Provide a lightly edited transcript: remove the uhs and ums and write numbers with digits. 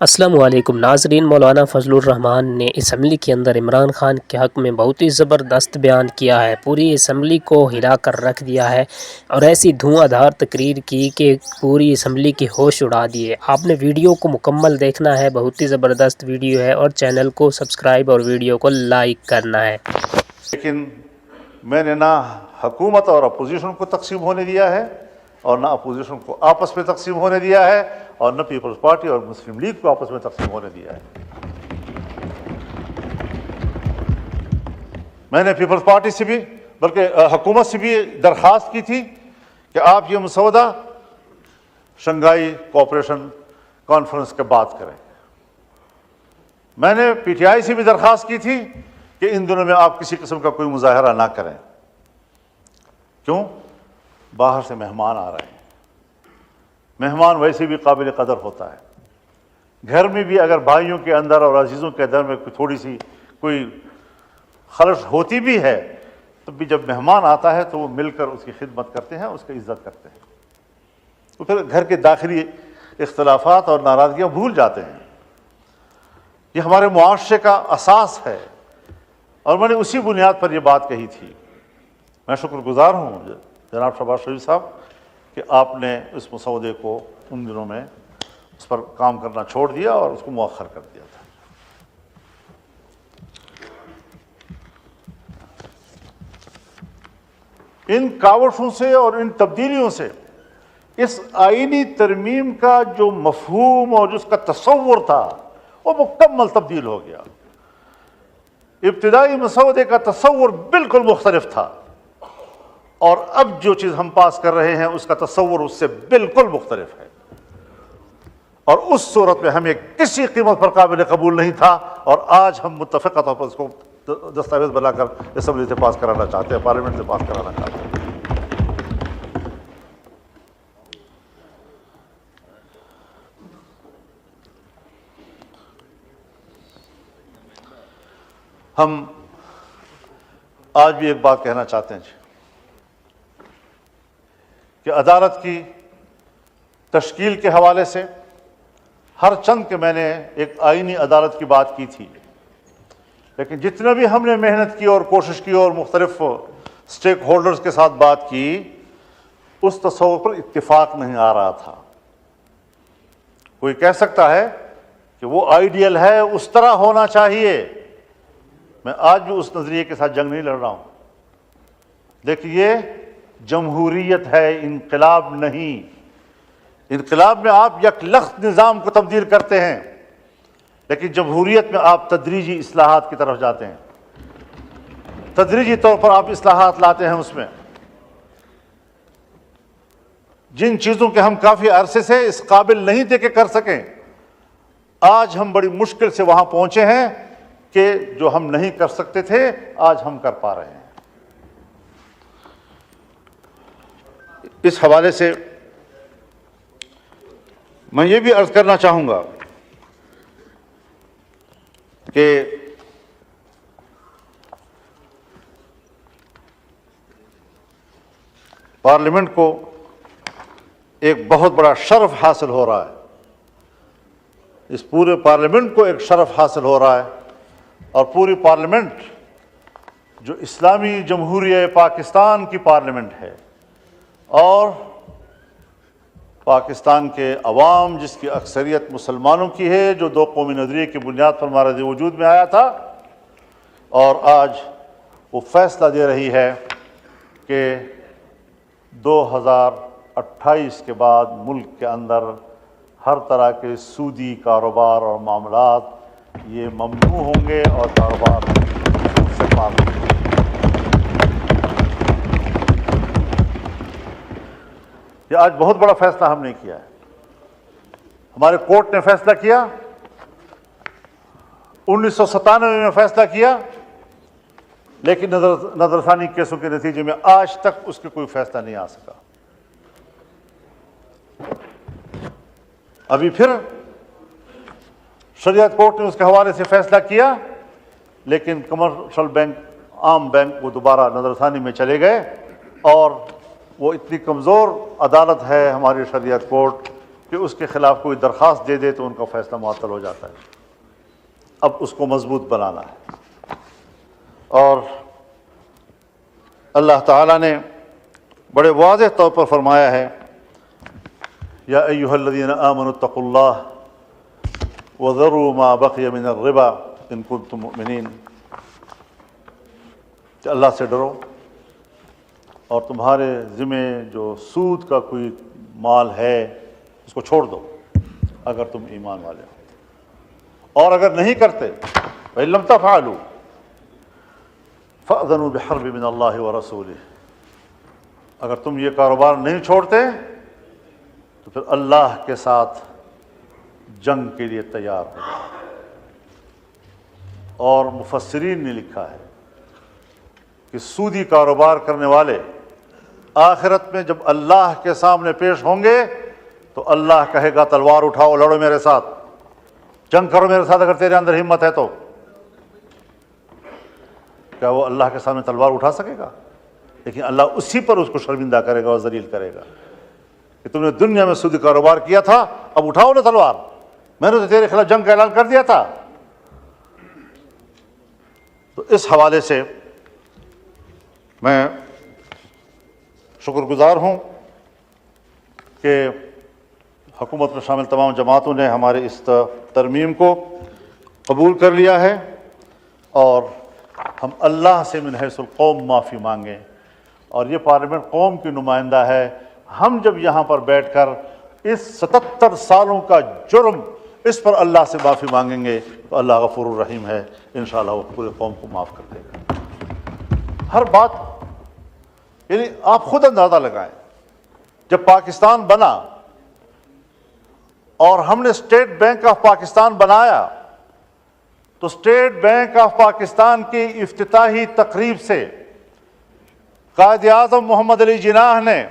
السلام علیکم ناظرین، مولانا فضل الرحمان نے اسمبلی کے اندر عمران خان کے حق میں بہت ہی زبردست بیان کیا ہے، پوری اسمبلی کو ہلا کر رکھ دیا ہے اور ایسی دھواں دھار تقریر کی کہ پوری اسمبلی کی ہوش اڑا دیے۔ آپ نے ویڈیو کو مکمل دیکھنا ہے، بہت ہی زبردست ویڈیو ہے، اور چینل کو سبسکرائب اور ویڈیو کو لائک کرنا ہے۔ لیکن میں نے نہ حکومت اور اپوزیشن کو تقسیم ہونے دیا ہے اور نہ اپوزیشن کو آپس میں تقسیم ہونے دیا ہے اور نہ پیپلز پارٹی اور مسلم لیگ کو آپس میں تقسیم ہونے دیا ہے۔ میں نے پیپلز پارٹی سے بھی بلکہ حکومت سے بھی درخواست کی تھی کہ آپ یہ مسودہ شنگھائی کوآپریشن کانفرنس کے بعد کریں۔ میں نے پی ٹی آئی سے بھی درخواست کی تھی کہ ان دنوں میں آپ کسی قسم کا کوئی مظاہرہ نہ کریں۔ کیوں؟ باہر سے مہمان آ رہے ہیں، مہمان ویسے بھی قابل قدر ہوتا ہے۔ گھر میں بھی اگر بھائیوں کے اندر اور عزیزوں کے اندر میں تھوڑی سی کوئی خلش ہوتی بھی ہے تو بھی جب مہمان آتا ہے تو وہ مل کر اس کی خدمت کرتے ہیں، اس کی عزت کرتے ہیں، تو پھر گھر کے داخلی اختلافات اور ناراضگیاں بھول جاتے ہیں۔ یہ ہمارے معاشرے کا اساس ہے اور میں نے اسی بنیاد پر یہ بات کہی تھی۔ میں شکر گزار ہوں جناب شہباز شریف صاحب کہ آپ نے اس مسودے کو ان دنوں میں اس پر کام کرنا چھوڑ دیا اور اس کو مؤخر کر دیا تھا۔ ان کاوشوں سے اور ان تبدیلیوں سے اس آئینی ترمیم کا جو مفہوم اور جس کا تصور تھا وہ مکمل تبدیل ہو گیا۔ ابتدائی مسودے کا تصور بالکل مختلف تھا اور اب جو چیز ہم پاس کر رہے ہیں اس کا تصور اس سے بالکل مختلف ہے، اور اس صورت میں ہمیں کسی قیمت پر قابل قبول نہیں تھا، اور آج ہم متفقہ طور پر اس کو دستاویز بنا کر اسمبلی سے پاس کرانا چاہتے ہیں، پارلیمنٹ سے پاس کرانا چاہتے ہیں۔ ہم آج بھی ایک بات کہنا چاہتے ہیں کہ عدالت کی تشکیل کے حوالے سے ہر چند کہ میں نے ایک آئینی عدالت کی بات کی تھی، لیکن جتنا بھی ہم نے محنت کی اور کوشش کی اور مختلف سٹیک ہولڈرز کے ساتھ بات کی، اس تصور پر اتفاق نہیں آ رہا تھا۔ کوئی کہہ سکتا ہے کہ وہ آئیڈیل ہے، اس طرح ہونا چاہیے، میں آج بھی اس نظریے کے ساتھ جنگ نہیں لڑ رہا ہوں۔ دیکھیے، جمہوریت ہے، انقلاب نہیں۔ انقلاب میں آپ یک لخت نظام کو تبدیل کرتے ہیں، لیکن جمہوریت میں آپ تدریجی اصلاحات کی طرف جاتے ہیں، تدریجی طور پر آپ اصلاحات لاتے ہیں۔ اس میں جن چیزوں کے ہم کافی عرصے سے اس قابل نہیں تھے کہ کر سکیں، آج ہم بڑی مشکل سے وہاں پہنچے ہیں کہ جو ہم نہیں کر سکتے تھے آج ہم کر پا رہے ہیں۔ اس حوالے سے میں یہ بھی عرض کرنا چاہوں گا کہ پارلیمنٹ کو ایک بہت بڑا شرف حاصل ہو رہا ہے، اس پورے پارلیمنٹ کو ایک شرف حاصل ہو رہا ہے، اور پوری پارلیمنٹ جو اسلامی جمہوریہ پاکستان کی پارلیمنٹ ہے، اور پاکستان کے عوام جس کی اکثریت مسلمانوں کی ہے، جو دو قومی نظریے کی بنیاد پر ہمارے وجود میں آیا تھا، اور آج وہ فیصلہ دے رہی ہے کہ 2028 کے بعد ملک کے اندر ہر طرح کے سودی کاروبار اور معاملات یہ ممنوع ہوں گے اور کاروبار سود سے پاک ہوں گے۔ یہ آج بہت بڑا فیصلہ ہم نے کیا ہے۔ ہمارے کورٹ نے فیصلہ کیا، 1997 میں فیصلہ کیا، لیکن نظر ثانی کیسوں کے نتیجے میں آج تک اس کے کوئی فیصلہ نہیں آ سکا۔ ابھی پھر شریعت کورٹ نے اس کے حوالے سے فیصلہ کیا، لیکن کمرشل بینک، عام بینک، وہ دوبارہ نظر ثانی میں چلے گئے، اور وہ اتنی کمزور عدالت ہے ہماری شریعت کورٹ کہ اس کے خلاف کوئی درخواست دے دے تو ان کا فیصلہ معطل ہو جاتا ہے. اب اس کو مضبوط بنانا ہے. اور اللہ تعالیٰ نے بڑے واضح طور پر فرمایا ہے یا ایھا الذین آمنوا اتقوا اللہ وذروا ما بقی من الربا ان کنتم مؤمنین، کہ اللہ سے ڈرو اور تمہارے ذمے جو سود کا کوئی مال ہے اس کو چھوڑ دو اگر تم ایمان والے ہو، اور اگر نہیں کرتے فإن لم تفعلوا فأذنوا بحرب من اللہ ورسولہ، اگر تم یہ کاروبار نہیں چھوڑتے تو پھر اللہ کے ساتھ جنگ کے لیے تیار ہو. اور مفسرین نے لکھا ہے کہ سودی کاروبار کرنے والے آخرت میں جب اللہ کے سامنے پیش ہوں گے تو اللہ کہے گا تلوار اٹھاؤ، لڑو میرے ساتھ، جنگ کرو میرے ساتھ اگر تیرے اندر ہمت ہے تو. کیا وہ اللہ کے سامنے تلوار اٹھا سکے گا؟ لیکن اللہ اسی پر اس کو شرمندہ کرے گا اور ذلیل کرے گا کہ تم نے دنیا میں سودی کاروبار کیا تھا، اب اٹھاؤ نا تلوار، میں نے تو تیرے خلاف جنگ کا اعلان کر دیا تھا. تو اس حوالے سے میں شکر گزار ہوں کہ حکومت میں شامل تمام جماعتوں نے ہمارے اس ترمیم کو قبول کر لیا ہے، اور ہم اللہ سے من حیث القوم معافی مانگیں. اور یہ پارلیمنٹ قوم کی نمائندہ ہے. ہم جب یہاں پر بیٹھ کر اس 77 سالوں کا جرم اس پر اللہ سے معافی مانگیں گے تو اللہ غفور الرحیم ہے، انشاءاللہ وہ پورے قوم کو معاف کر دے گا. ہر بات یعنی آپ خود اندازہ لگائیں، جب پاکستان بنا اور ہم نے اسٹیٹ بینک آف پاکستان بنایا تو اسٹیٹ بینک آف پاکستان کی افتتاحی تقریب سے قائد اعظم محمد علی جناح نے